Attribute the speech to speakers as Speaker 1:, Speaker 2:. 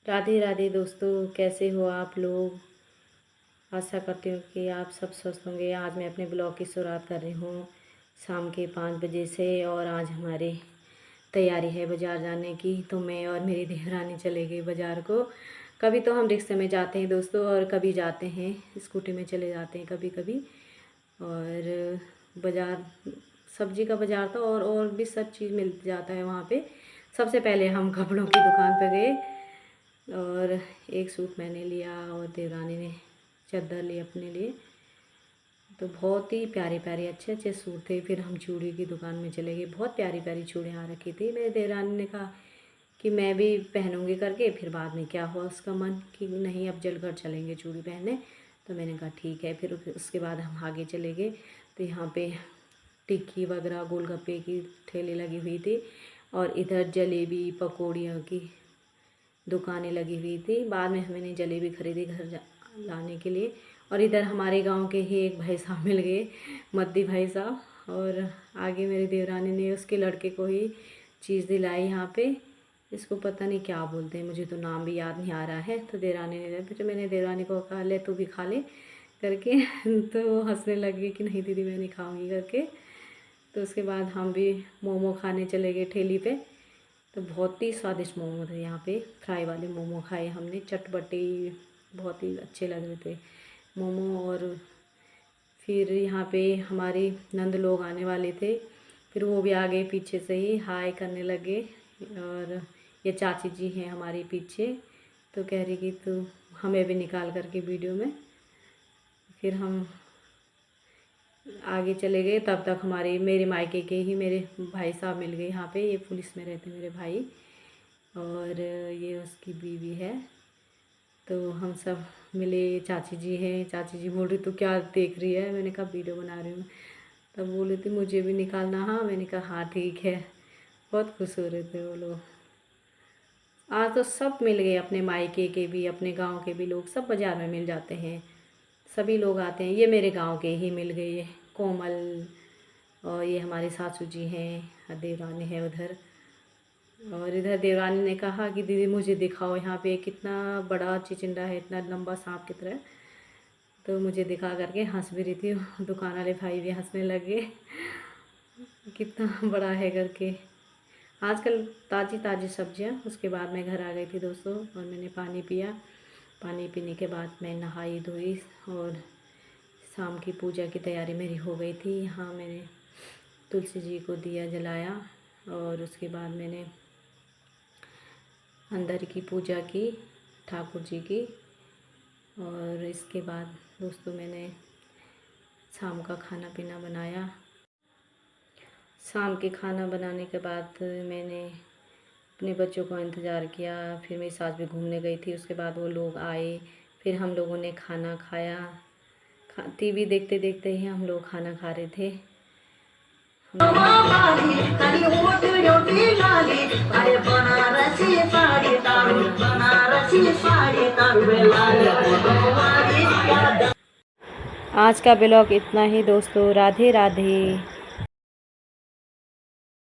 Speaker 1: राधे राधे दोस्तों, कैसे हो आप लोग। आशा करती हूँ कि आप सब स्वस्थ होंगे। आज मैं अपने ब्लॉग की शुरुआत कर रही हूँ शाम के 5 बजे से। और आज हमारी तैयारी है बाज़ार जाने की, तो मैं और मेरी देवरानी चले गए बाज़ार को। कभी तो हम रिक्शे में जाते हैं दोस्तों, और कभी जाते हैं स्कूटी में चले जाते हैं कभी कभी। और बाज़ार सब्जी का बाज़ार था, और भी सब चीज़ मिल जाता है वहाँ पे। सबसे पहले हम कपड़ों की दुकान पर गए और एक सूट मैंने लिया और देवरानी ने चादर ली अपने लिए। तो बहुत ही प्यारे प्यारे अच्छे अच्छे सूट थे। फिर हम चूड़ी की दुकान में चले गए। बहुत प्यारी प्यारी चूड़ियाँ रखी थी। मेरे देवरानी ने कहा कि मैं भी पहनूंगी करके, फिर बाद में क्या हुआ उसका मन कि नहीं अब जलकर चलेंगे चूड़ी पहनने। तो मैंने कहा ठीक है। फिर उसके बाद हम आगे चले गए। तो यहाँ पे टिक्की वगैरह गोलगप्पे की ठेले लगी हुई थी, और इधर जलेबी पकौड़ियों की दुकानें लगी हुई थी। बाद में मैंने जलेबी खरीदी घर लाने के लिए। और इधर हमारे गांव के ही एक भाई साहब मिल गए, मद्दी भाई साहब। और आगे मेरी देवरानी ने उसके लड़के को ही चीज़ दिलाई यहाँ पे। इसको पता नहीं क्या बोलते हैं, मुझे तो नाम भी याद नहीं आ रहा है। तो देवरानी ने फिर मैंने देवरानी को कहा ले तू भी खा ले करके। तो वो हंसने लगी कि नहीं दीदी मैं नहीं खाऊँगी करके। तो उसके बाद हम भी मोमो खाने चले गए ठेली पे। तो बहुत ही स्वादिष्ट मोमो थे यहाँ पे। फ्राई वाले मोमो खाए हमने, चटपटे, बहुत ही अच्छे लग रहे थे मोमो। और फिर यहाँ पे हमारे नंद लोग आने वाले थे, फिर वो भी आ गए पीछे से ही हाय करने लगे। और ये चाची जी हैं हमारे पीछे, तो कह रही कि तू हमें भी निकाल करके वीडियो में। फिर हम आगे चले गए। तब तक हमारे मेरे मायके के ही मेरे भाई साहब मिल गए यहाँ पे। ये पुलिस में रहते मेरे भाई, और ये उसकी बीवी है। तो हम सब मिले। चाची जी हैं, चाची जी बोल रही तू क्या देख रही है। मैंने कहा वीडियो बना रही हूँ। तब बोल रही थी मुझे भी निकालना। हाँ मैंने कहा हाँ ठीक है। बहुत खुश हो रहे थे वो लोग। आज तो सब मिल गए, अपने मायके के भी अपने गांव के भी लोग सब बाज़ार में मिल जाते हैं। सभी लोग आते हैं। ये मेरे गांव के ही मिल गए, कोमल। और ये हमारी सासू जी हैं, देवरानी है उधर। और इधर देवरानी ने कहा कि दीदी मुझे दिखाओ यहाँ पे कितना बड़ा चिचिंडा है, इतना लंबा सांप की तरह। तो मुझे दिखा करके हंस भी रही थी। दुकान वाले भाई भी हंसने लगे कितना बड़ा है करके। आजकल ताज़ी ताज़ी सब्जियाँ। उसके बाद मैं घर आ गई थी दोस्तों, और मैंने पानी पिया। पानी पीने के बाद मैं नहाई धोई, और शाम की पूजा की तैयारी मेरी हो गई थी। यहाँ मैंने तुलसी जी को दिया जलाया, और उसके बाद मैंने अंदर की पूजा की ठाकुर जी की। और इसके बाद दोस्तों मैंने शाम का खाना पीना बनाया। शाम के खाना बनाने के बाद मैंने अपने बच्चों का इंतज़ार किया। फिर मेरी सास भी घूमने गई थी। उसके बाद वो लोग आए, फिर हम लोगों ने खाना खाया। टीवी देखते देखते ही हम लोग खाना खा रहे थे। आज का ब्लॉग इतना ही दोस्तों। राधे राधे।